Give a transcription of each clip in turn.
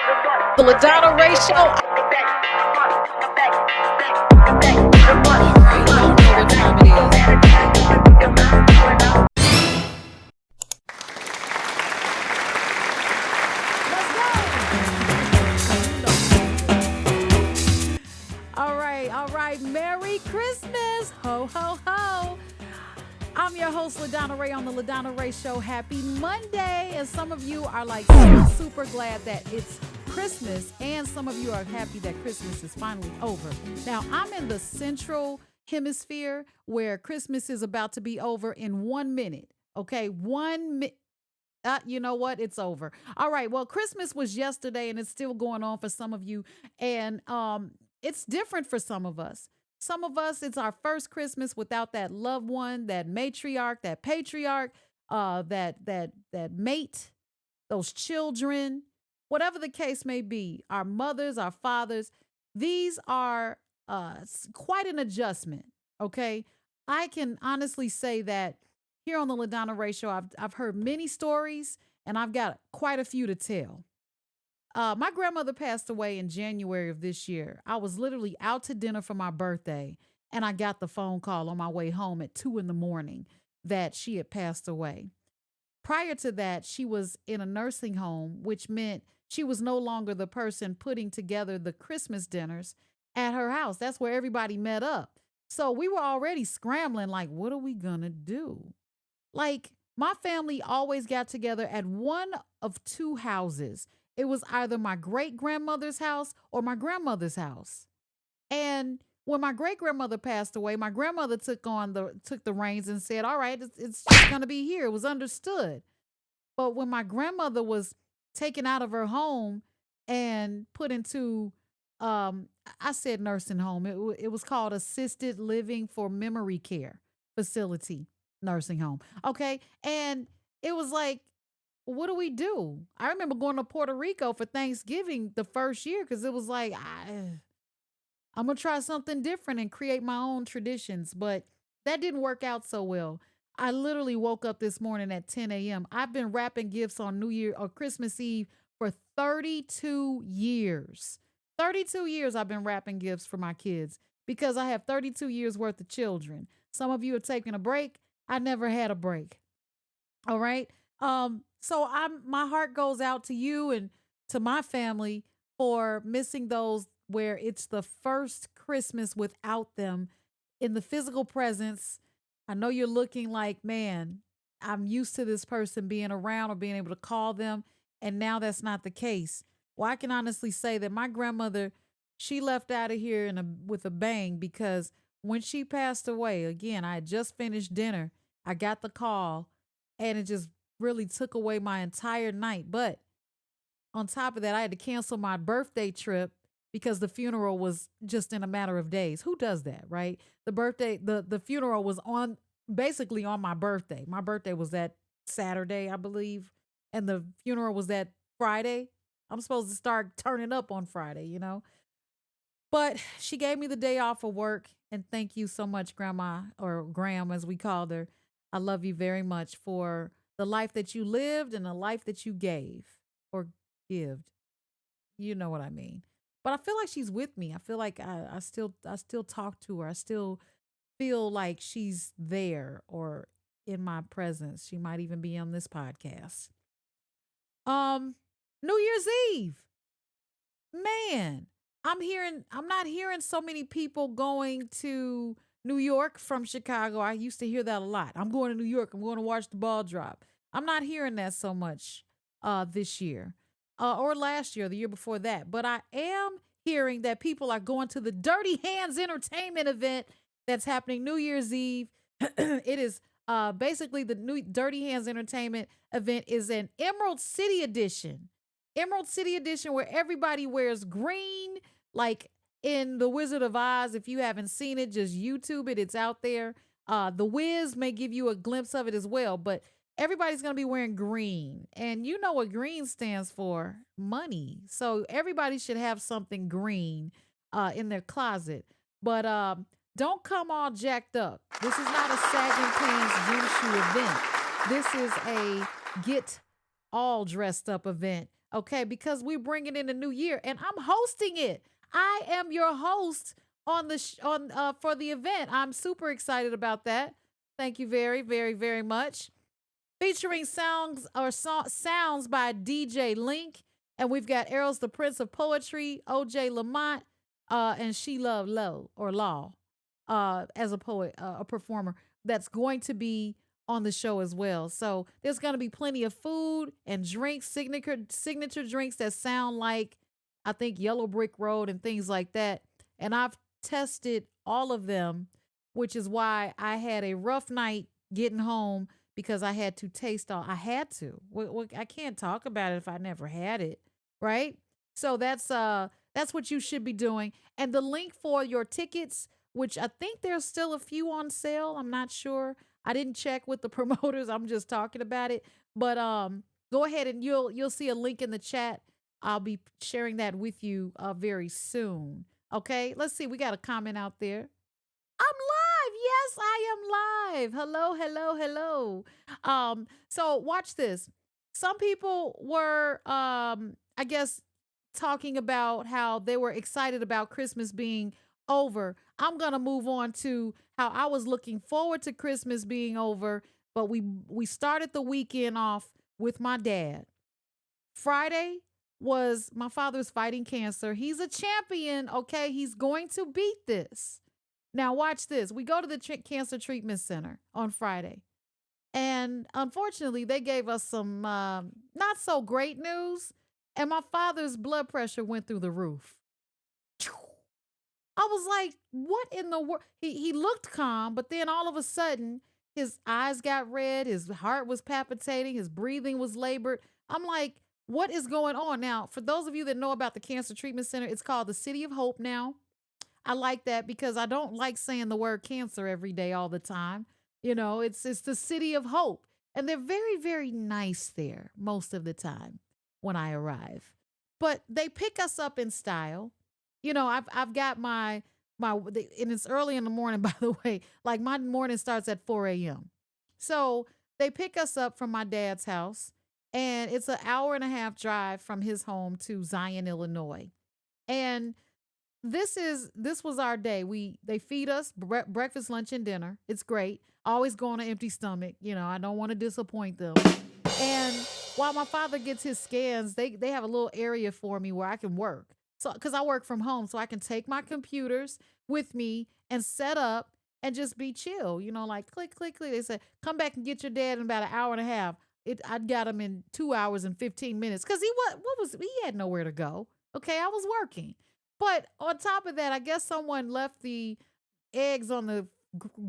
The LaDonna Raeh Show. Y'all know what time it is. All right. Merry Christmas. Ho, ho, ho. I'm your host, LaDonna Raeh, on the LaDonna Raeh Show. Happy Monday. And some of you are like super glad that it's Christmas. And some of you are happy that Christmas is finally over. Now, I'm in the central hemisphere where Christmas is about to be over in 1 minute. Okay, 1 minute. You know what? It's over. All right. Well, Christmas was yesterday and it's still going on for some of you. And it's different for some of us. Some of us, it's our first Christmas without that loved one, that matriarch, that patriarch, that mate, those children, whatever the case may be, our mothers, our fathers. These are quite an adjustment. Okay. I can honestly say that here on the LaDonna Raeh Show, I've heard many stories and I've got quite a few to tell. My grandmother passed away in January of this year. I was literally out to dinner for my birthday and I got the phone call on my way home at 2 a.m. that she had passed away. Prior to that, she was in a nursing home, which meant she was no longer the person putting together the Christmas dinners at her house. That's where everybody met up. So we were already scrambling, like, what are we going to do? Like, my family always got together at one of two houses. It was either my great grandmother's house or my grandmother's house. And when my great grandmother passed away, my grandmother took the reins and said, "All right, it's just gonna be here." It was understood. But when my grandmother was taken out of her home and put into, I said nursing home. It was called assisted living for memory care facility, nursing home. Okay, and it was like, what do we do? I remember going to Puerto Rico for Thanksgiving the first year because it was like, I'm going to try something different and create my own traditions. But that didn't work out so well. I literally woke up this morning at 10 a.m. I've been wrapping gifts on New Year or Christmas Eve for 32 years. 32 years I've been wrapping gifts for my kids because I have 32 years worth of children. Some of you are taking a break. I never had a break. All right. So my heart goes out to you and to my family for missing those where it's the first Christmas without them in the physical presence. I know you're looking like, man, I'm used to this person being around or being able to call them, and now that's not the case. Well, I can honestly say that my grandmother, she left out of here with a bang because when she passed away, again, I had just finished dinner. I got the call and it just really took away my entire night. But on top of that, I had to cancel my birthday trip because the funeral was just in a matter of days. Who does that, right? The funeral was basically on my birthday. My birthday was that Saturday, I believe, and the funeral was that Friday. I'm supposed to start turning up on Friday, you know? But she gave me the day off of work, and thank you so much, Grandma, or Graham as we called her. I love you very much for the life that you lived and the life that you gave or gived. You know what I mean. But I feel like she's with me. I feel like I still talk to her. I still feel like she's there or in my presence. She might even be on this podcast. Um, New Year's Eve. Man, I'm not hearing so many people going to New York from Chicago. I used to hear that a lot. I'm going to New York. I'm going to watch the ball drop. I'm not hearing that so much this year or last year, the year before that. But I am hearing that people are going to the Dirty Hands Entertainment event that's happening New Year's Eve. It is basically the new Dirty Hands Entertainment event is an Emerald City edition. Emerald City edition where everybody wears green, like in The Wizard of Oz. If you haven't seen it, just YouTube it. It's out there. The Wiz may give you a glimpse of it as well, but everybody's going to be wearing green. And you know what green stands for? Money. So everybody should have something green in their closet. But don't come all jacked up. This is not a sagging pants gym shoe event. This is a get all dressed up event Okay, because we're bringing in a new year, and I'm hosting it. I am your host on the on for the event. I'm super excited about that. Thank you very, very, very much. Featuring sounds by DJ Link, and we've got Errol's the Prince of Poetry, OJ Lamont, and She Love Low or Law, as a poet, a performer that's going to be on the show as well. So there's going to be plenty of food and drinks, signature drinks that sound like, I think, Yellow Brick Road and things like that. And I've tested all of them, which is why I had a rough night getting home because I had to taste all. I had to. I can't talk about it if I never had it, right? So that's what you should be doing. And the link for your tickets, which I think there's still a few on sale. I'm not sure. I didn't check with the promoters. I'm just talking about it. But go ahead and you'll see a link in the chat. I'll be sharing that with you very soon. Okay, let's see. We got a comment out there. I'm live. Yes, I am live. Hello, hello, hello. So watch this. Some people were I guess talking about how they were excited about Christmas being over. I'm going to move on to how I was looking forward to Christmas being over, but we started the weekend off with my dad. Friday was my father's fighting cancer. He's a champion, okay? He's going to beat this. Now, watch this. We go to the cancer treatment center on Friday. And unfortunately, they gave us some not so great news. And my father's blood pressure went through the roof. I was like, what in the world? He looked calm, but then all of a sudden, his eyes got red, his heart was palpitating, his breathing was labored. I'm like, what is going on? Now, for those of you that know about the Cancer Treatment Center, it's called the City of Hope now. I like that because I don't like saying the word cancer every day all the time. You know, it's the City of Hope. And they're very, very nice there most of the time when I arrive. But they pick us up in style. You know, I've got and it's early in the morning, by the way. Like my morning starts at 4 a.m. So they pick us up from my dad's house, and it's an hour and a half drive from his home to Zion, Illinois. And this was our day. They feed us breakfast, lunch, and dinner. It's great. Always go on an empty stomach. You know, I don't want to disappoint them. And while my father gets his scans, they have a little area for me where I can work. So because I work from home, so I can take my computers with me and set up and just be chill. You know, like click, click, click. They said, come back and get your dad in about an hour and a half. I got him in 2 hours and 15 minutes because he had nowhere to go. Okay, I was working. But on top of that, I guess someone left the eggs on the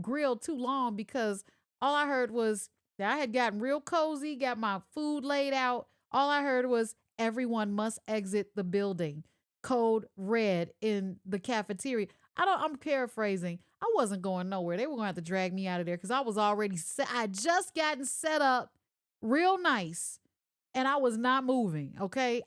grill too long because all I heard was that I had gotten real cozy, got my food laid out. All I heard was everyone must exit the building. Code red in the cafeteria. I'm paraphrasing. I wasn't going nowhere. They were going to have to drag me out of there because I was already I had just gotten set up real nice and I was not moving. Okay.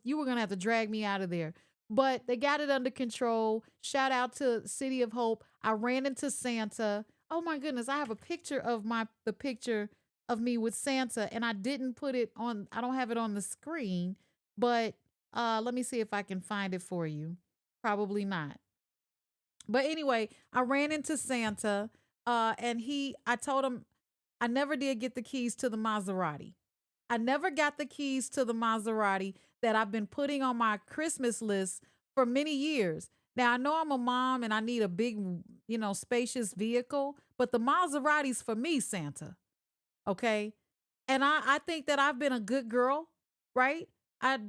You were going to have to drag me out of there. But they got it under control. Shout out to City of Hope. I ran into Santa. Oh my goodness, I have a picture of the picture of me with Santa, and I didn't put it on. I don't have it on the screen, but let me see if I can find it for you. Probably not. But anyway, I ran into Santa, and I told him I never did get the keys to the Maserati. I never got the keys to the Maserati that I've been putting on my Christmas list for many years. Now, I know I'm a mom and I need a big, spacious vehicle, but the Maserati's for me, Santa. Okay. And I think that I've been a good girl, right? I've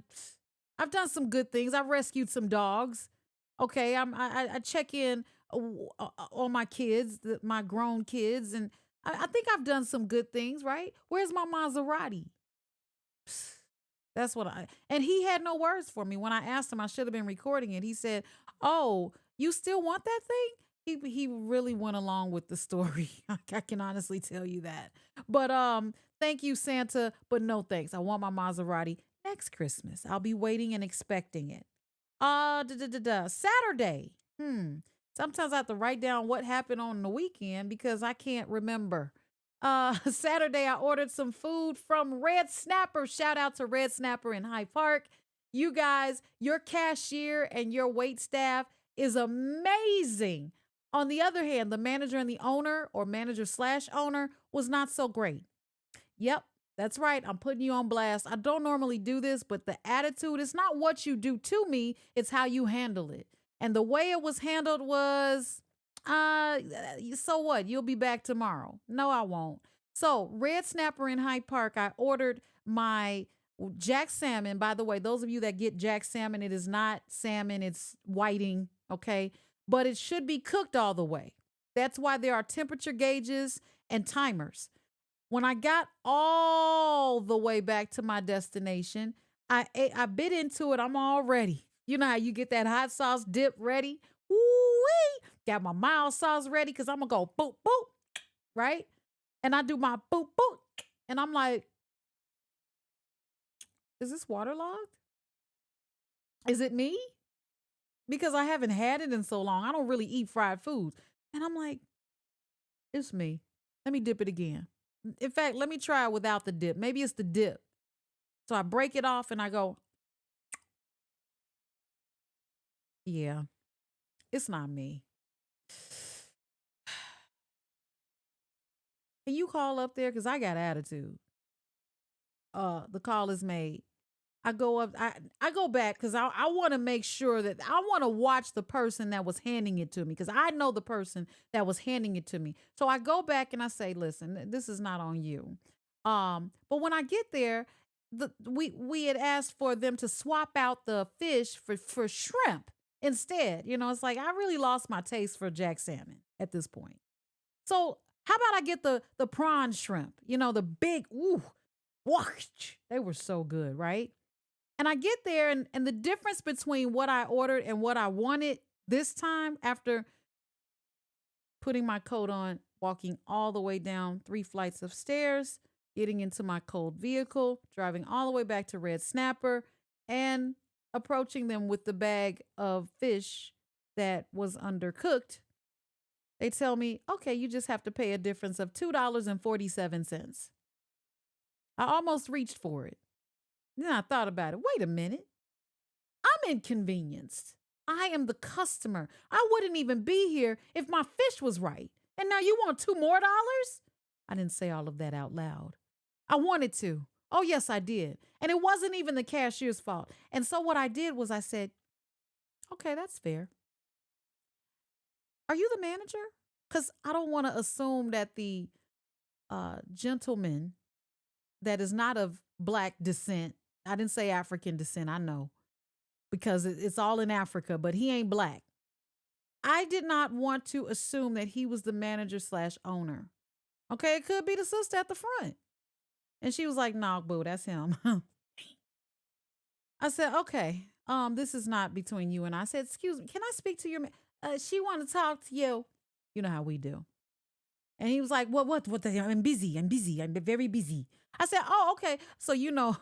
done some good things. I've rescued some dogs. Okay. I check in on my kids, my grown kids, and I think I've done some good things, right? Where's my Maserati? That's and he had no words for me when I asked him. I should have been recording it. He said, "Oh, you still want that thing?" He really went along with the story. I can honestly tell you that. But thank you, Santa, but no thanks. I want my Maserati next Christmas. I'll be waiting and expecting it. Saturday. Sometimes I have to write down what happened on the weekend because I can't remember. Saturday, I ordered some food from Red Snapper. Shout out to Red Snapper in Hyde Park. You guys, your cashier and your wait staff is amazing. On the other hand, the manager and the owner or manager slash owner was not so great. Yep, that's right. I'm putting you on blast. I don't normally do this, but the attitude, it's not what you do to me, it's how you handle it. And the way it was handled was, so what? You'll be back tomorrow. No, I won't. So, Red Snapper in Hyde Park, I ordered my Jack salmon. By the way, those of you that get Jack salmon, it is not salmon, it's whiting, okay? But it should be cooked all the way. That's why there are temperature gauges and timers. When I got all the way back to my destination, I bit into it. I'm all ready. You know how you get that hot sauce dip ready? Woo-wee! Got my mild sauce ready because I'm going to go boop, boop, right? And I do my boop, boop. And I'm like, is this waterlogged? Is it me? Because I haven't had it in so long. I don't really eat fried foods. And I'm like, it's me. Let me dip it again. In fact, let me try it without the dip. Maybe it's the dip. So I break it off and I go, yeah, it's not me. Can you call up there? Because I got attitude. The call is made. I go up, I go back because I want to make sure that I want to watch the person that was handing it to me because I know the person that was handing it to me. So I go back and I say, listen, this is not on you. But when I get there, we had asked for them to swap out the fish for shrimp instead. You know, it's like I really lost my taste for Jack salmon at this point. So how about I get the prawn shrimp? You know, the big, ooh, whoosh, they were so good, right? And I get there, and the difference between what I ordered and what I wanted this time, after putting my coat on, walking all the way down 3 flights of stairs, getting into my cold vehicle, driving all the way back to Red Snapper, and approaching them with the bag of fish that was undercooked, they tell me, okay, you just have to pay a difference of $2.47. I almost reached for it. Then I thought about it. Wait a minute. I'm inconvenienced. I am the customer. I wouldn't even be here if my fish was right. And now you want $2 more? I didn't say all of that out loud. I wanted to. Oh, yes, I did. And it wasn't even the cashier's fault. And so what I did was I said, okay, that's fair. Are you the manager? Because I don't want to assume that the gentleman that is not of Black descent, I didn't say African descent, I know, because it's all in Africa, but he ain't Black. I did not want to assume that he was the manager slash owner. Okay, it could be the sister at the front. And she was like, nah, boo, that's him. I said, okay, this is not between you and I. Said, excuse me, can I speak to your she want to talk to you. You know how we do. And he was like, what? I'm busy. I'm very busy. I said, oh, okay. So, you know,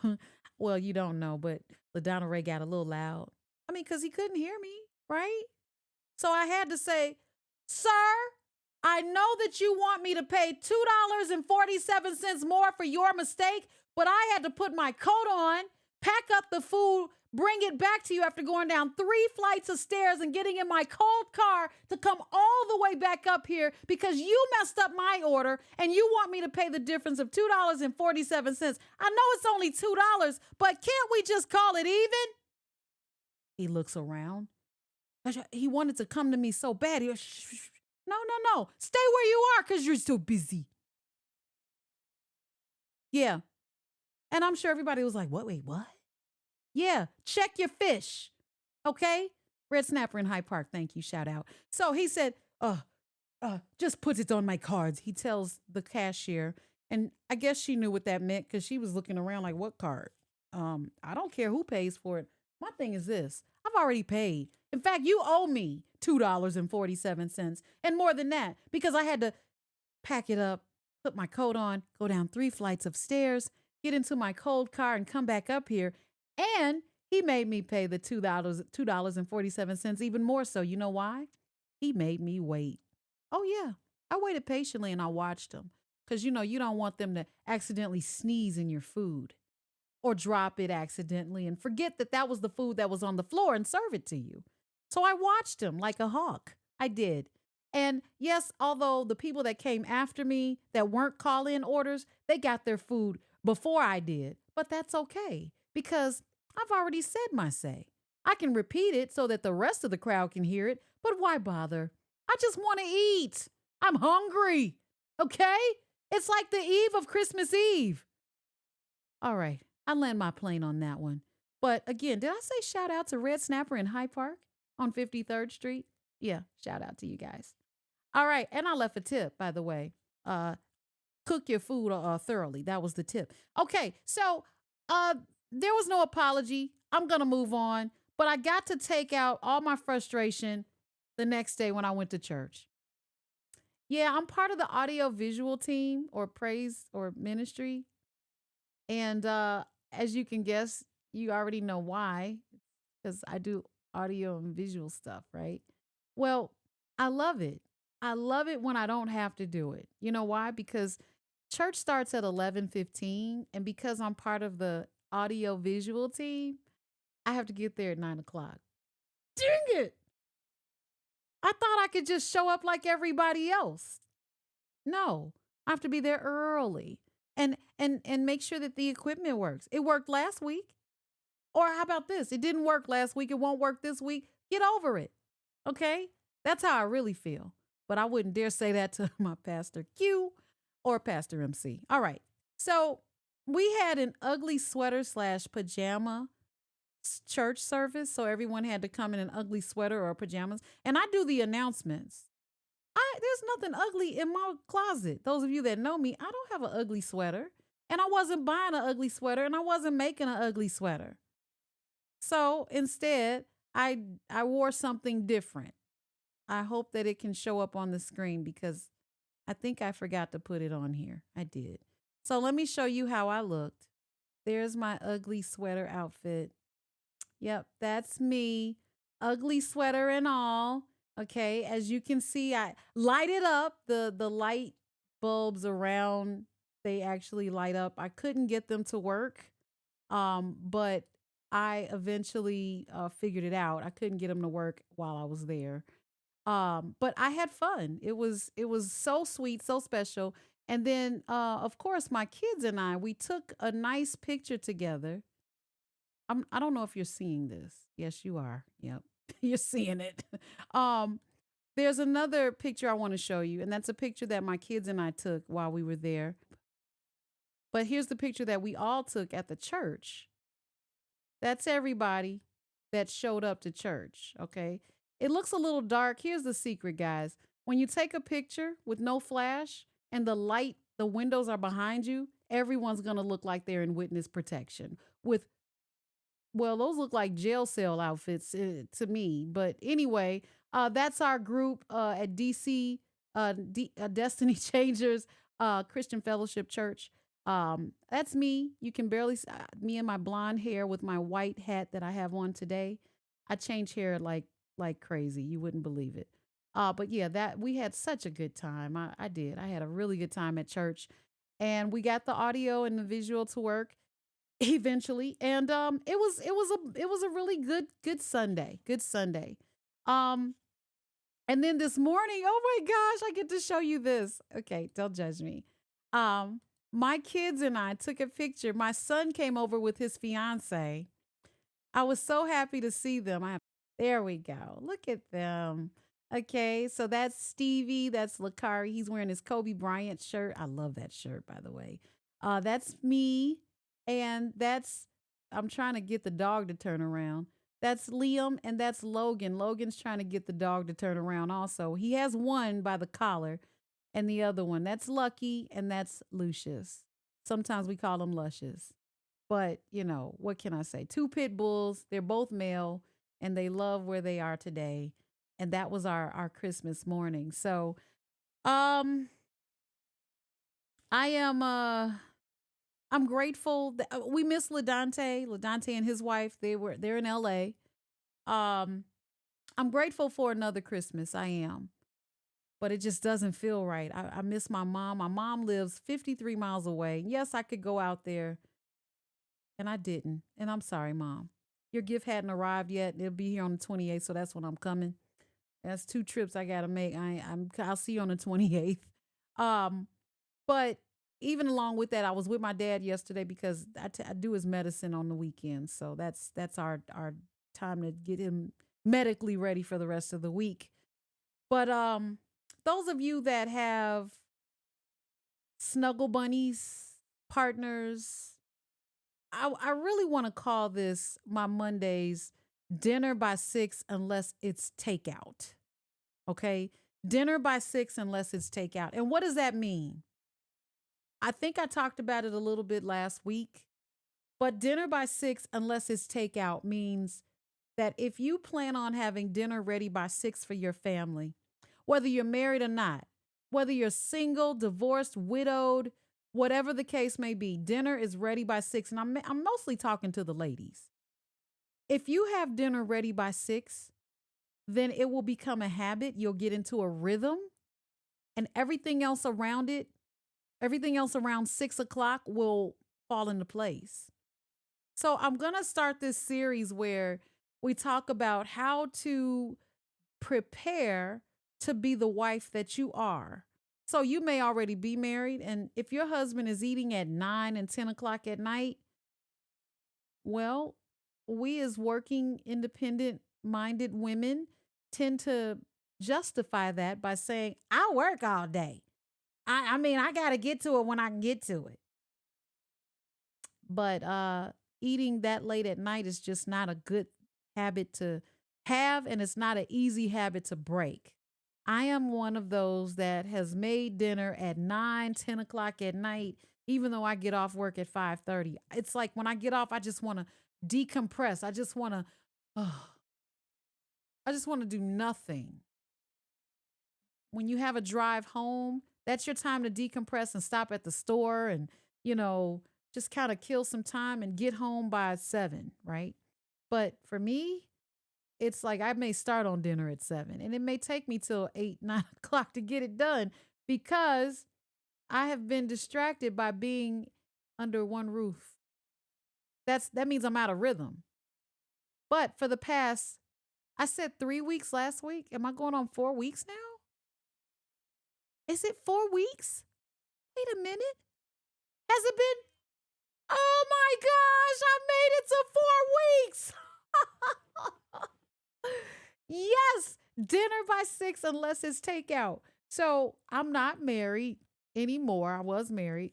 well, you don't know, but LaDonna Raeh got a little loud. I mean, because he couldn't hear me, right? So I had to say, sir, I know that you want me to pay $2.47 more for your mistake, but I had to put my coat on, pack up the food, bring it back to you after going down 3 flights of stairs and getting in my cold car to come all the way back up here because you messed up my order and you want me to pay the difference of $2.47. I know it's only $2, but can't we just call it even? He looks around. He wanted to come to me so bad. He goes, shh. No. Stay where you are because you're so busy. Yeah. And I'm sure everybody was like, what? Wait, what? Yeah, check your fish. Okay? Red Snapper in Hyde Park. Thank you. Shout out. So he said, just put it on my cards. He tells the cashier. And I guess she knew what that meant because she was looking around like, what card? I don't care who pays for it. My thing is this. I've already paid. In fact, you owe me $2.47 and more than that because I had to pack it up, put my coat on, go down 3 flights of stairs, get into my cold car and come back up here. And he made me pay the $2.47 even more so. You know why? He made me wait. Oh, yeah. I waited patiently and I watched him because you don't want them to accidentally sneeze in your food or drop it accidentally and forget that that was the food that was on the floor and serve it to you. So I watched him like a hawk. I did. And yes, although the people that came after me that weren't call in orders, they got their food before I did. But that's okay because I've already said my say. I can repeat it so that the rest of the crowd can hear it, but why bother? I just want to eat. I'm hungry. Okay? It's like the eve of Christmas Eve. All right. I land my plane on that one. But again, did I say shout out to Red Snapper in Hyde Park on 53rd Street? Yeah, shout out to you guys. All right. And I left a tip, by the way. Cook your food thoroughly. That was the tip. Okay. So there was no apology. I'm going to move on. But I got to take out all my frustration the next day when I went to church. Yeah, I'm part of the audio visual team or praise or ministry. And as you can guess, you already know why, because I do audio and visual stuff, right? Well, I love it. I love it when I don't have to do it. You know why? Because church starts at 11:15, and because I'm part of the audio visual team, I have to get there at 9 o'clock. Dang it! I thought I could just show up like everybody else. No, I have to be there early and make sure that the equipment works. It worked last week. Or how about this? It didn't work last week. It won't work this week. Get over it. Okay? That's how I really feel. But I wouldn't dare say that to my Pastor Q or Pastor MC. All right. So we had an ugly sweater / pajama church service. So everyone had to come in an ugly sweater or pajamas. And I do the announcements. There's nothing ugly in my closet. Those of you that know me, I don't have an ugly sweater. And I wasn't buying an ugly sweater and I wasn't making an ugly sweater. So instead, I wore something different. I hope that it can show up on the screen because I think I forgot to put it on here. I did. So let me show you how I looked. There's my ugly sweater outfit. Yep, that's me. Ugly sweater and all. Okay, as you can see, I lighted up the light bulbs around. They actually light up. I couldn't get them to work, but I eventually figured it out. I couldn't get them to work while I was there, but I had fun. It was so sweet, so special. And then, of course, my kids and we took a nice picture together. I don't know if you're seeing this. Yes, you are. Yep. You're seeing it. There's another picture I want to show you, and that's a picture that my kids and I took while we were there. But here's the picture that we all took at the church. That's everybody that showed up to church, okay? It looks a little dark. Here's the secret, guys. When you take a picture with no flash and the windows are behind you, everyone's going to look like they're in witness protection with, well, those look like jail cell outfits to me. But anyway, that's our group at DC Destiny Changers Christian Fellowship Church. That's me. You can barely me and my blonde hair with my white hat that I have on today. I change hair like crazy. You wouldn't believe it. But yeah, that we had such a good time. I did. I had a really good time at church, and we got the audio and the visual to work eventually. And it was a really good Sunday. Good Sunday. Um, and then this morning, oh my gosh, I get to show you this. Okay, don't judge me. My kids and I took a picture. My son came over with his fiance. I was so happy to see them. There we go. Look at them. Okay, so that's Stevie. That's Lakari. He's wearing his Kobe Bryant shirt. I love that shirt, by the way. That's me. And I'm trying to get the dog to turn around. That's Liam, and that's Logan. Logan's trying to get the dog to turn around also. He has one by the collar, and the other one, that's Lucky, and that's Lucius. Sometimes we call them Luscious. But, what can I say? Two pit bulls. They're both male, and they love where they are today. And that was our Christmas morning. So, I am I'm grateful that we miss LaDante and his wife. They're in LA. I'm grateful for another Christmas. I am. but it just doesn't feel right. I miss my mom. My mom lives 53 miles away. Yes, I could go out there, and I didn't. And I'm sorry, Mom. Your gift hadn't arrived yet. It'll be here on the 28th, so that's when I'm coming. That's two trips I gotta make. I'll see you on the 28th. Um, but even along with that, I was with my dad yesterday because I do his medicine on the weekend. So that's our time to get him medically ready for the rest of the week. But those of you that have snuggle bunnies, partners, I really want to call this my Mondays dinner by 6 unless it's takeout. Okay? Dinner by 6 unless it's takeout. And what does that mean? I think I talked about it a little bit last week, but dinner by 6 unless it's takeout means that if you plan on having dinner ready by 6 for your family, whether you're married or not, whether you're single, divorced, widowed, whatever the case may be, dinner is ready by 6. And I'm mostly talking to the ladies. If you have dinner ready by 6, then it will become a habit. You'll get into a rhythm, and everything else around it, everything else around 6 o'clock will fall into place. So I'm going to start this series where we talk about how to prepare to be the wife that you are. So you may already be married, and if your husband is eating at 9 and 10 o'clock at night, well, we as working independent minded women tend to justify that by saying, I work all day. I mean, I got to get to it when I can get to it. But eating that late at night is just not a good habit to have, and it's not an easy habit to break. I am one of those that has made dinner at 9, 10 o'clock at night, even though I get off work at 5:30. It's like when I get off, I just want to decompress. I just want to do nothing. When you have a drive home, that's your time to decompress and stop at the store and, you know, just kind of kill some time and get home by 7, right? But for me, it's like I may start on dinner at 7 and it may take me till 8, 9 o'clock to get it done because I have been distracted by being under one roof. That means I'm out of rhythm. But for the past, I said 3 weeks last week. Am I going on 4 weeks now? Is it 4 weeks? Wait a minute. Has it been? Oh my gosh, I made it to 4 weeks. Yes, dinner by 6 unless it's takeout. So I'm not married anymore. I was married.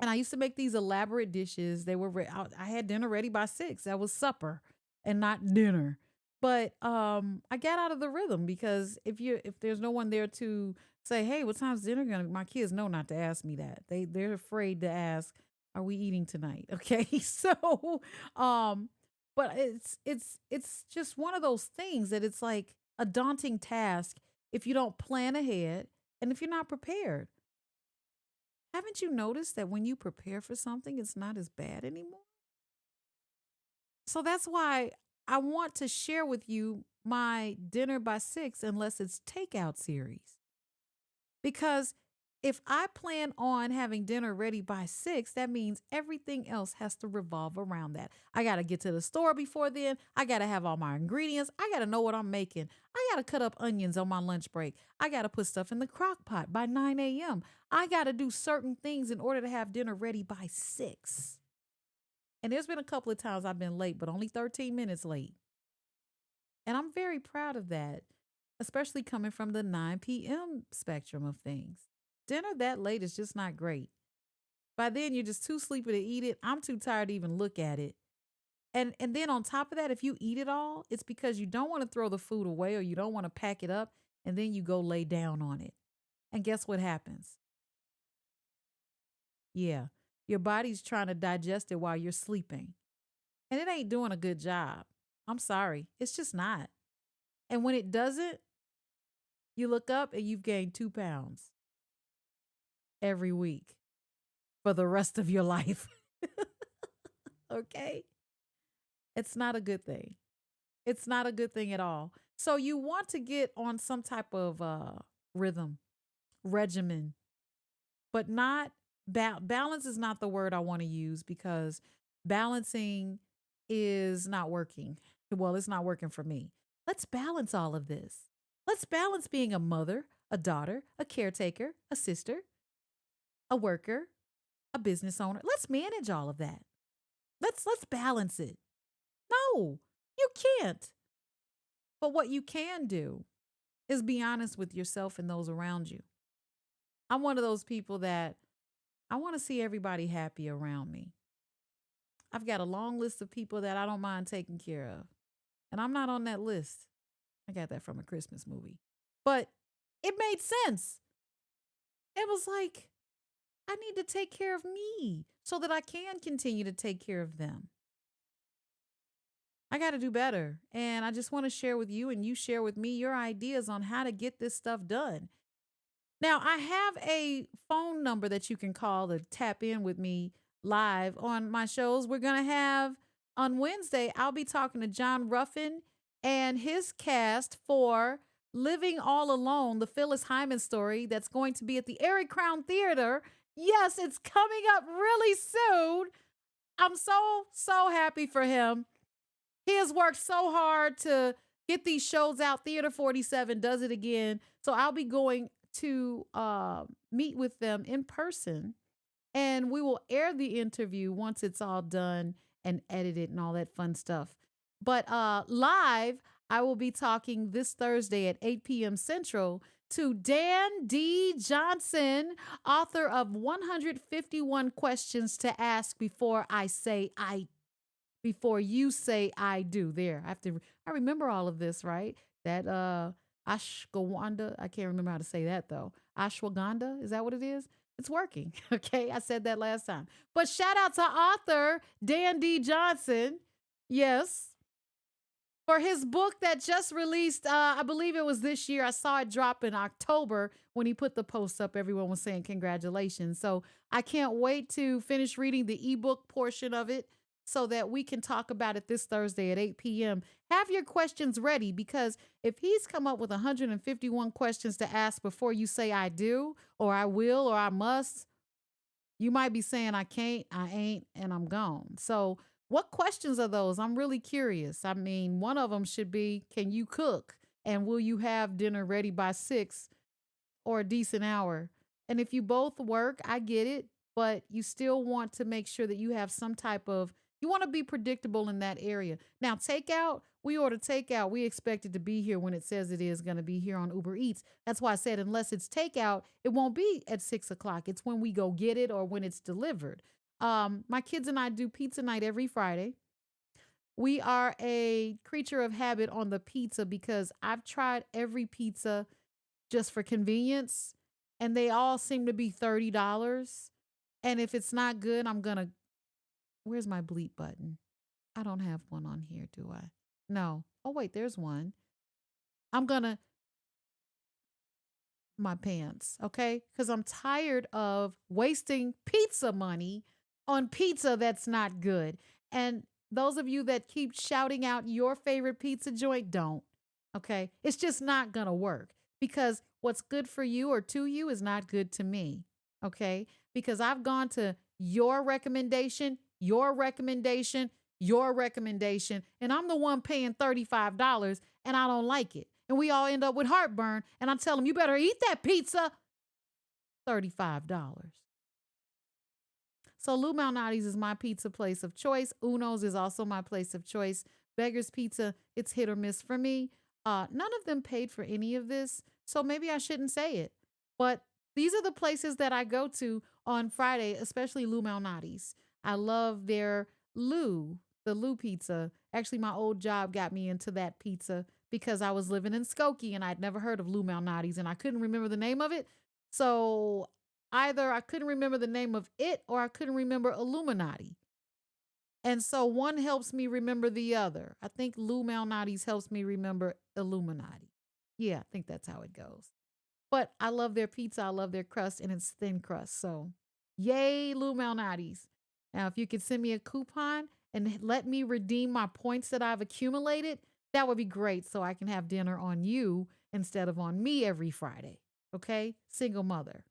And I used to make these elaborate dishes. I had dinner ready by 6. That was supper and not dinner. But I got out of the rhythm because if there's no one there to say, "Hey, what time's dinner gonna be?" My kids know not to ask me that. They're afraid to ask, "Are we eating tonight?" Okay? So but it's just one of those things that it's like a daunting task if you don't plan ahead and if you're not prepared. Haven't you noticed that when you prepare for something, it's not as bad anymore? So that's why I want to share with you my dinner by 6 unless it's takeout series. Because if I plan on having dinner ready by 6, that means everything else has to revolve around that. I got to get to the store before then. I got to have all my ingredients. I got to know what I'm making. I got to cut up onions on my lunch break. I got to put stuff in the crock pot by 9 a.m. I got to do certain things in order to have dinner ready by 6. And there's been a couple of times I've been late, but only 13 minutes late. And I'm very proud of that, especially coming from the 9 p.m. spectrum of things. Dinner that late is just not great. By then, you're just too sleepy to eat it. I'm too tired to even look at it. And then on top of that, if you eat it all, it's because you don't want to throw the food away or you don't want to pack it up, and then you go lay down on it. And guess what happens? Yeah, your body's trying to digest it while you're sleeping. And it ain't doing a good job. I'm sorry. It's just not. And when it doesn't, you look up and you've gained 2 pounds every week for the rest of your life. Okay? It's not a good thing. It's not a good thing at all. So you want to get on some type of rhythm, regimen, but not balance is not the word I want to use because balancing is not working. Well, it's not working for me. Let's balance all of this. Let's balance being a mother, a daughter, a caretaker, a sister, a worker, a business owner. Let's manage all of that. Let's balance it. No, you can't. But what you can do is be honest with yourself and those around you. I'm one of those people that I want to see everybody happy around me. I've got a long list of people that I don't mind taking care of. And I'm not on that list. I got that from a Christmas movie. But it made sense. It was like, I need to take care of me so that I can continue to take care of them. I got to do better. And I just want to share with you and you share with me your ideas on how to get this stuff done. Now, I have a phone number that you can call to tap in with me live on my shows. We're going to have on Wednesday, I'll be talking to John Ruffin and his cast for Living All Alone, the Phyllis Hyman story that's going to be at the Erie Crown Theater. Yes, it's coming up really soon. I'm so happy for him. He has worked so hard to get these shows out. Theater 47 does it again. So I'll be going to meet with them in person, and we will air the interview once it's all done and edited and all that fun stuff. But live, I will be talking this Thursday at 8 p.m. Central to Dan D. Johnson, author of 151 Questions to Ask Before you say I do. There, I remember all of this, right? That ashwagandha, I can't remember how to say that though. Ashwagandha, is that what it is? It's working. Okay, I said that last time. But shout out to author Dan D. Johnson. Yes. For his book that just released, I believe it was this year. I saw it drop in October when he put the post up. Everyone was saying congratulations. So I can't wait to finish reading the ebook portion of it so that we can talk about it this Thursday at 8 p.m. Have your questions ready because if he's come up with 151 questions to ask before you say I do or I will or I must, you might be saying I can't, I ain't, and I'm gone. So what questions are those? I'm really curious. I mean, one of them should be, can you cook? And will you have dinner ready by 6 or a decent hour? And if you both work, I get it, but you still want to make sure that you have some type of, you want to be predictable in that area. Now, takeout, we order takeout. We expect it to be here when it says it is going to be here on Uber Eats. That's why I said, unless it's takeout, it won't be at 6 o'clock. It's when we go get it or when it's delivered. My kids and I do pizza night every Friday. We are a creature of habit on the pizza because I've tried every pizza just for convenience, and they all seem to be $30. And if it's not good, where's my bleep button? I don't have one on here, do I? No. Oh, wait, there's one. My pants, okay? Because I'm tired of wasting pizza money on pizza that's not good. And those of you that keep shouting out your favorite pizza joint, don't, okay? It's just not going to work because what's good for you or to you is not good to me, okay? Because I've gone to your recommendation, and I'm the one paying $35 and I don't like it. And we all end up with heartburn. And I tell them, you better eat that pizza. $35. So Lou Malnati's is my pizza place of choice. Uno's is also my place of choice. Beggar's Pizza, it's hit or miss for me. None of them paid for any of this, so maybe I shouldn't say it. But these are the places that I go to on Friday, especially Lou Malnati's. I love their the Lou pizza. Actually, my old job got me into that pizza because I was living in Skokie and I'd never heard of Lou Malnati's and I couldn't remember the name of it. So either I couldn't remember the name of it or I couldn't remember Illuminati. And so one helps me remember the other. I think Lou Malnati's helps me remember Illuminati. Yeah, I think that's how it goes. But I love their pizza. I love their crust, and it's thin crust. So yay, Lou Malnati's. Now, if you could send me a coupon and let me redeem my points that I've accumulated, that would be great so I can have dinner on you instead of on me every Friday. Okay? Single mother.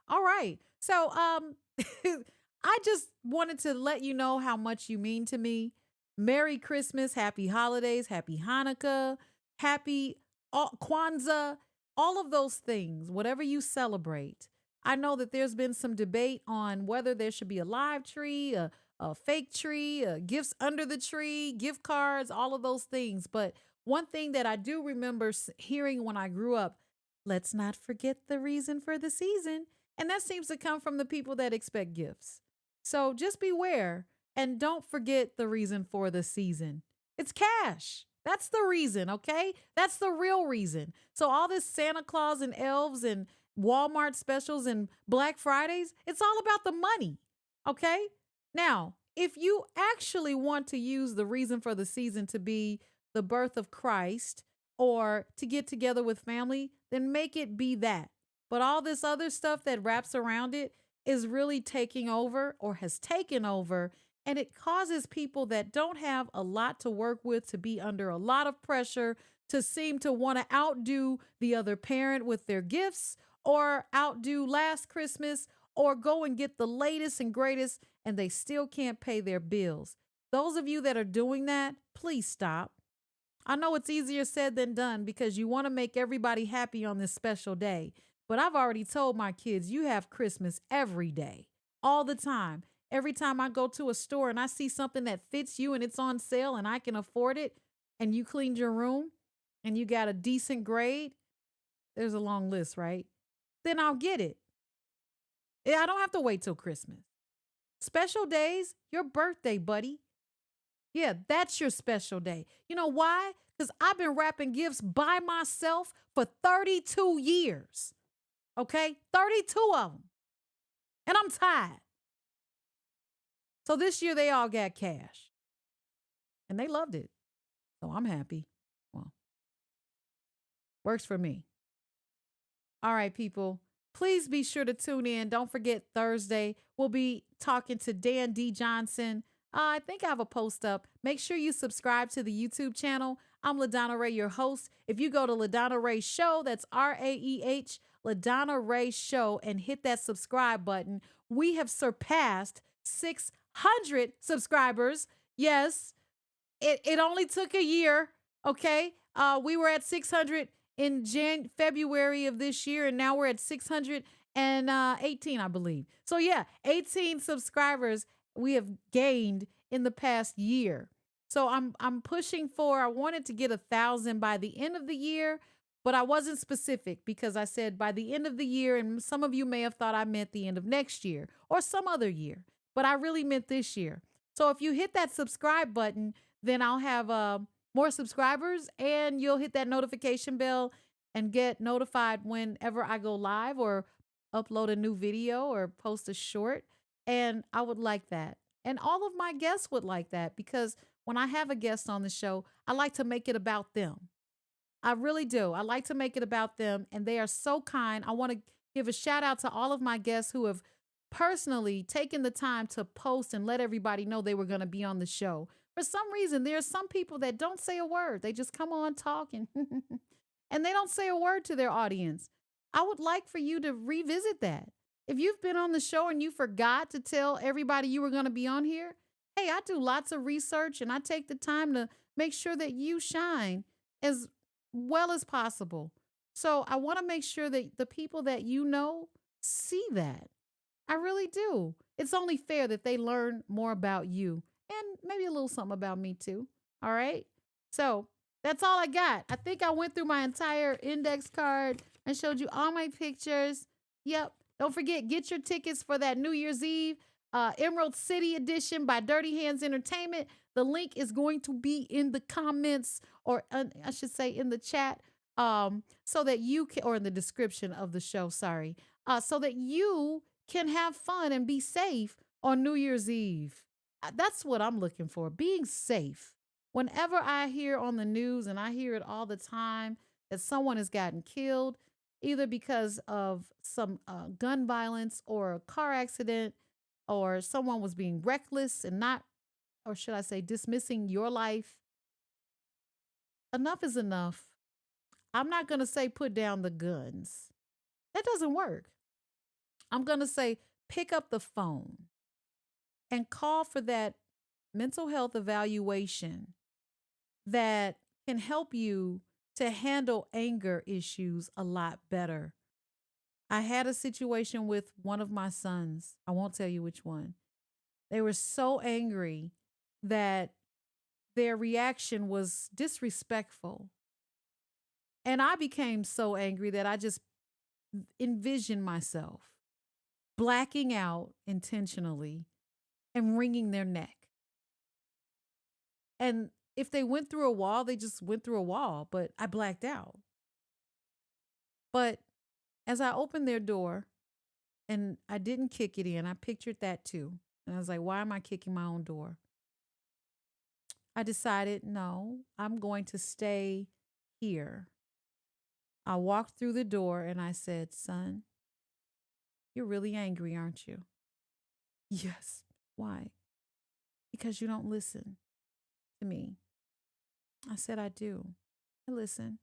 All right. So I just wanted to let you know how much you mean to me. Merry Christmas, happy holidays, happy Hanukkah, happy Kwanzaa, all of those things, whatever you celebrate. I know that there's been some debate on whether there should be a live tree, a fake tree, gifts under the tree, gift cards, all of those things. But one thing that I do remember hearing when I grew up, let's not forget the reason for the season. And that seems to come from the people that expect gifts. So just beware and don't forget the reason for the season. It's cash. That's the reason, okay? That's the real reason. So all this Santa Claus and elves and Walmart specials and Black Fridays, it's all about the money, okay? Now, if you actually want to use the reason for the season to be the birth of Christ or to get together with family, then make it be that. But all this other stuff that wraps around it is really taking over or has taken over. And it causes people that don't have a lot to work with to be under a lot of pressure to seem to want to outdo the other parent with their gifts or outdo last Christmas or go and get the latest and greatest and they still can't pay their bills. Those of you that are doing that, please stop. I know it's easier said than done because you want to make everybody happy on this special day. But I've already told my kids, you have Christmas every day, all the time. Every time I go to a store and I see something that fits you and it's on sale and I can afford it, and you cleaned your room and you got a decent grade, there's a long list, right? Then I'll get it. I don't have to wait till Christmas. Special days, your birthday, buddy. Yeah, that's your special day. You know why? Because I've been wrapping gifts by myself for 32 years. Okay? 32 of them. And I'm tired. So this year they all got cash. And they loved it. So I'm happy. Well, works for me. All right, people. Please be sure to tune in. Don't forget Thursday. We'll be talking to Dan D. Johnson. I think I have a post up. Make sure you subscribe to the YouTube channel. I'm LaDonna Raeh, your host. If you go to LaDonna Raeh Show, that's RAEH, LaDonna Raeh Show, and hit that subscribe button, we have surpassed 600 subscribers. Yes, it only took a year, okay? We were at 600 in February of this year, and now we're at 618, I believe. So yeah, 18 subscribers we have gained in the past year. So I'm pushing for, I wanted to get 1,000 by the end of the year, but I wasn't specific because I said by the end of the year, and some of you may have thought I meant the end of next year or some other year, but I really meant this year. So if you hit that subscribe button, then I'll have more subscribers and you'll hit that notification bell and get notified whenever I go live or upload a new video or post a short. And I would like that. And all of my guests would like that because when I have a guest on the show, I like to make it about them. I really do. I like to make it about them, and they are so kind. I want to give a shout out to all of my guests who have personally taken the time to post and let everybody know they were going to be on the show. For some reason, there are some people that don't say a word. They just come on talking and they don't say a word to their audience. I would like for you to revisit that. If you've been on the show and you forgot to tell everybody you were going to be on here, hey, I do lots of research and I take the time to make sure that you shine as well as possible. So I want to make sure that the people that you know see that. I really do. It's only fair that they learn more about you and maybe a little something about me too. All right. So that's all I got. I think I went through my entire index card and showed you all my pictures. Yep. Don't forget, get your tickets for that New Year's Eve Emerald City edition by Dirty Hands Entertainment. The link is going to be in the comments, or I should say in the chat, so that you can, or in the description of the show, sorry, so that you can have fun and be safe on New Year's Eve. That's what I'm looking for, being safe. Whenever I hear on the news, and I hear it all the time, that someone has gotten killed, either because of some gun violence or a car accident, or someone was being reckless and not, or should I say, dismissing your life. Enough is enough. I'm not going to say put down the guns. That doesn't work. I'm going to say pick up the phone and call for that mental health evaluation that can help you to handle anger issues a lot better. I had a situation with one of my sons. I won't tell you which one. They were so angry that their reaction was disrespectful. And I became so angry that I just envisioned myself blacking out intentionally and wringing their neck. And if they went through a wall, they just went through a wall, but I blacked out. But as I opened their door and I didn't kick it in, I pictured that too. And I was like, why am I kicking my own door? I decided, no, I'm going to stay here. I walked through the door and I said, son, you're really angry, aren't you? Yes. Why? Because you don't listen to me. I said, I do. I listen,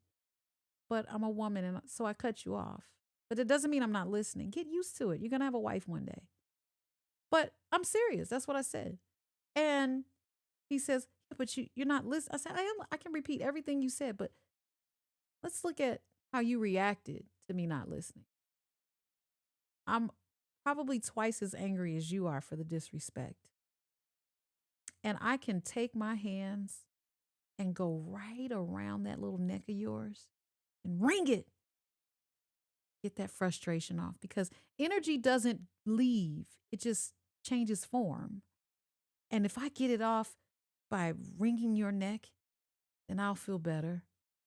but I'm a woman and so I cut you off. But it doesn't mean I'm not listening. Get used to it. You're going to have a wife one day. But I'm serious. That's what I said. And he says, yeah, but you're not listening. I said, I am. I can repeat everything you said, but let's look at how you reacted to me not listening. I'm probably twice as angry as you are for the disrespect. And I can take my hands and go right around that little neck of yours and wring it. Get that frustration off because energy doesn't leave, it just changes form. And if I get it off by wringing your neck, then I'll feel better.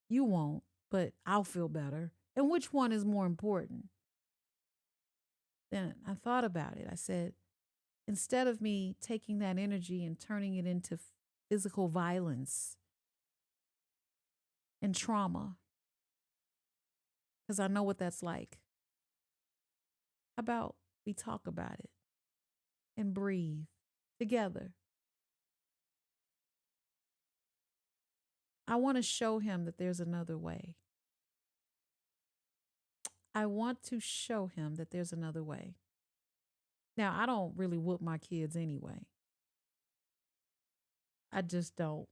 You won't, but I'll feel better. And which one is more important? Then I thought about it. I said, instead of me taking that energy and turning it into physical violence and trauma, because I know what that's like, how about we talk about it and breathe together? I want to show him that there's another way. I want to show him that there's another way. Now, I don't really whoop my kids anyway. I just don't.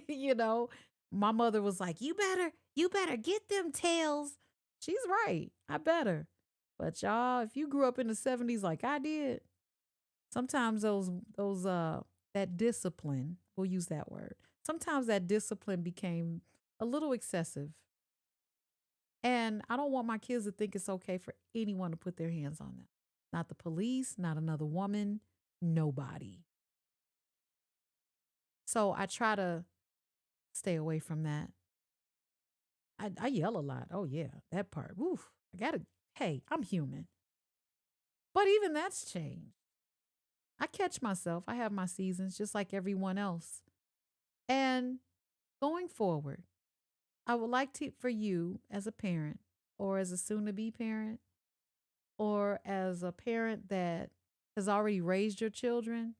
You know, my mother was like, you better get them tails. She's right. I better. But y'all, if you grew up in the 70s like I did, sometimes that discipline, we'll use that word. Sometimes that discipline became a little excessive. And I don't want my kids to think it's okay for anyone to put their hands on them. Not the police, not another woman, nobody. So I try to stay away from that. I yell a lot. Oh, yeah, that part. Woof. Hey, I'm human. But even that's changed. I catch myself. I have my seasons just like everyone else. And going forward, I would like for you as a parent or as a soon to be parent or as a parent that has already raised your children,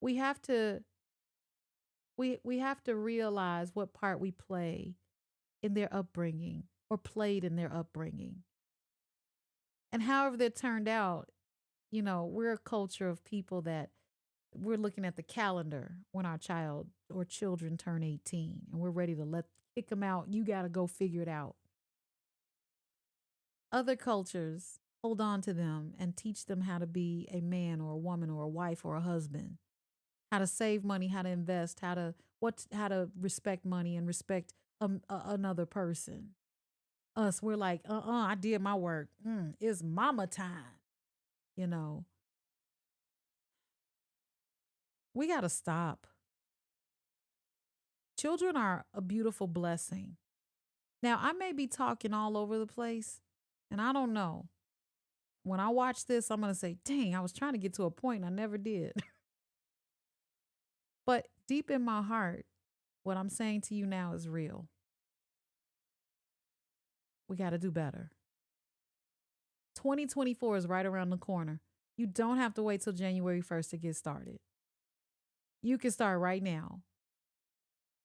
we have to we have to realize what part we play in their upbringing or played in their upbringing. And however that turned out, we're a culture of people that we're looking at the calendar when our child or children turn 18 and we're ready to kick them out. You got to go figure it out. Other cultures hold on to them and teach them how to be a man or a woman or a wife or a husband, how to save money, how to invest, how to respect money and respect another person. Us, we're like, I did my work. It's mama time. We got to stop. Children are a beautiful blessing. Now, I may be talking all over the place, and I don't know. When I watch this, I'm going to say, dang, I was trying to get to a point and I never did. But deep in my heart, what I'm saying to you now is real. We got to do better. 2024 is right around the corner. You don't have to wait till January 1st to get started. You can start right now.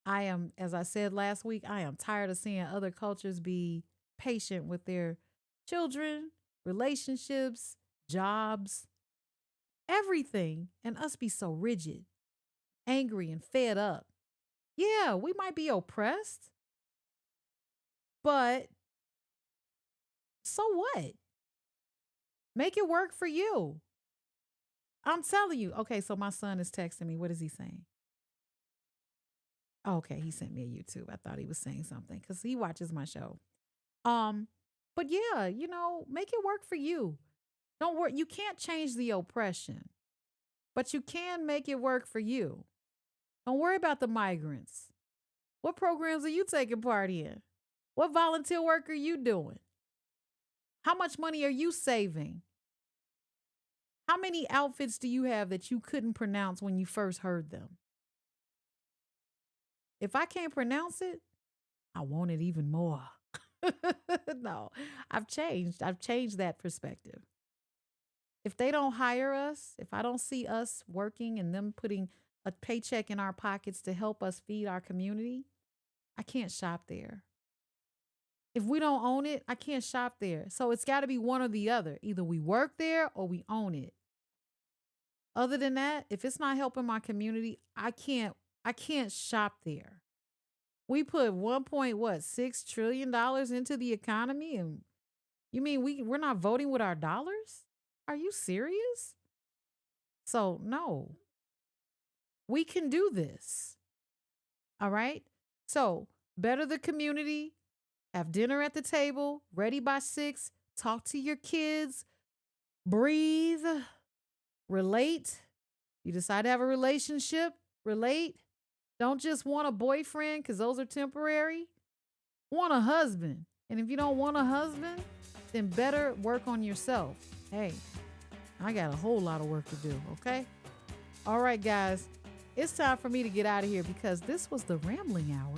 I am, as I said last week, I am tired of seeing other cultures be patient with their children, relationships, jobs, everything, and us be so rigid, angry, and fed up. Yeah, we might be oppressed, but so what? Make it work for you. I'm telling you. Okay, so my son is texting me. What is he saying? Oh, okay, he sent me a YouTube. I thought he was saying something because he watches my show. Um, but yeah, make it work for you. Don't worry. You can't change the oppression, but you can make it work for you. Don't worry about the migrants. What programs are you taking part in? What volunteer work are you doing? How much money are you saving? How many outfits do you have that you couldn't pronounce when you first heard them? If I can't pronounce it, I want it even more. No, I've changed. I've changed that perspective. If they don't hire us, if I don't see us working and them putting a paycheck in our pockets to help us feed our community, I can't shop there. If we don't own it, I can't shop there. So it's got to be one or the other. Either we work there or we own it. Other than that, if it's not helping my community, I can't shop there. We put 1.6 trillion dollars into the economy, and you mean we're not voting with our dollars? Are you serious? So no, we can do this. All right. So better the community, have dinner at the table, ready by 6, talk to your kids, breathe, relate. You decide to have a relationship, relate. Don't just want a boyfriend because those are temporary. Want a husband. And if you don't want a husband, then better work on yourself. Hey, I got a whole lot of work to do, okay? All right, guys. It's time for me to get out of here because this was the Rambling Hour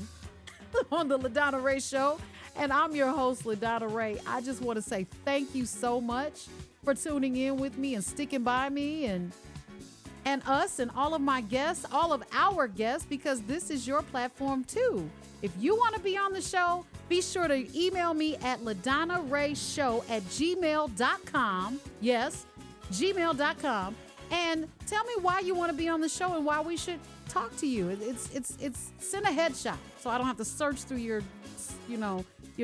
on the LaDonna Raeh Show. And I'm your host, LaDonna Raeh. I just want to say thank you so much for tuning in with me and sticking by me and us and all of my guests, all of our guests, because this is your platform too. If you want to be on the show, be sure to email me at LaDonnaRaehShow@gmail.com. Yes, gmail.com. And tell me why you want to be on the show and why we should talk to you. It's send a headshot so I don't have to search through your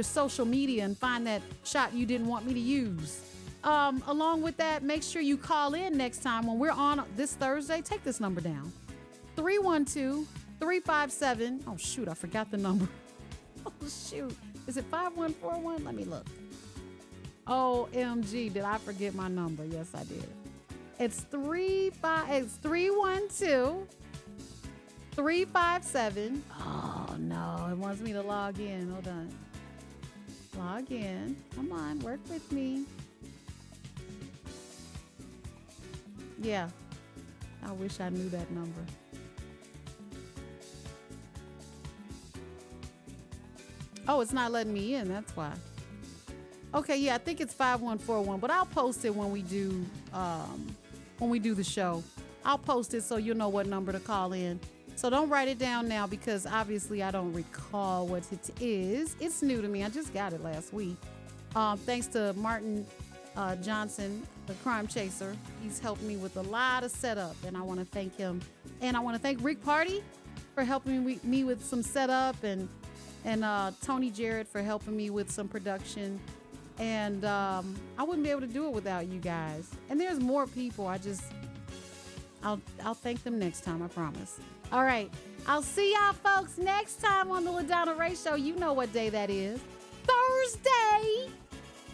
social media and find that shot you didn't want me to use. Along with that, make sure you call in next time when we're on this Thursday. Take this number down. 312-357. Oh, shoot. I forgot the number. Oh, shoot. Is it 5141? Let me look. OMG. Did I forget my number? Yes, I did. It's 312-357. Oh, no. It wants me to log in. Hold on. Log in. Come on. Work with me. Yeah, I wish I knew that number. Oh, it's not letting me in. That's why. Okay, yeah, I think it's 5141, but I'll post it when we do the show. I'll post it so you'll know what number to call in. So don't write it down now because obviously I don't recall what it is. It's new to me. I just got it last week. Thanks to Martin Johnson, the crime chaser. He's helped me with a lot of setup, and I want to thank him. And I want to thank Rick Party for helping me with some setup, and Tony Jarrett for helping me with some production. And I wouldn't be able to do it without you guys. And there's more people. I'll thank them next time, I promise. All right. I'll see y'all folks next time on the LaDonna Raeh Show. You know what day that is. Thursday,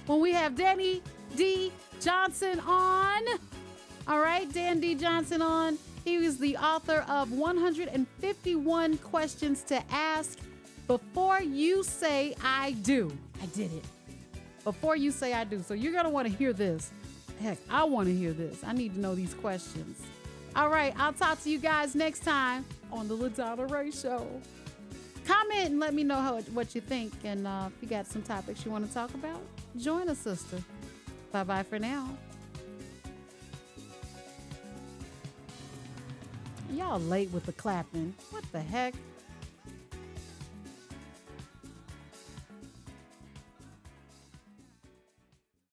when we have Danny D. Johnson on. All right, Dan D. Johnson on. He was the author of 151 Questions to Ask Before You Say I Do. I did it. Before you say I do. So you're going to want to hear this. Heck, I want to hear this. I need to know these questions. All right, I'll talk to you guys next time on the LaDonna Raeh Show. Comment and let me know what you think. And if you got some topics you want to talk about, join us, sister. Bye-bye for now. Y'all late with the clapping. What the heck?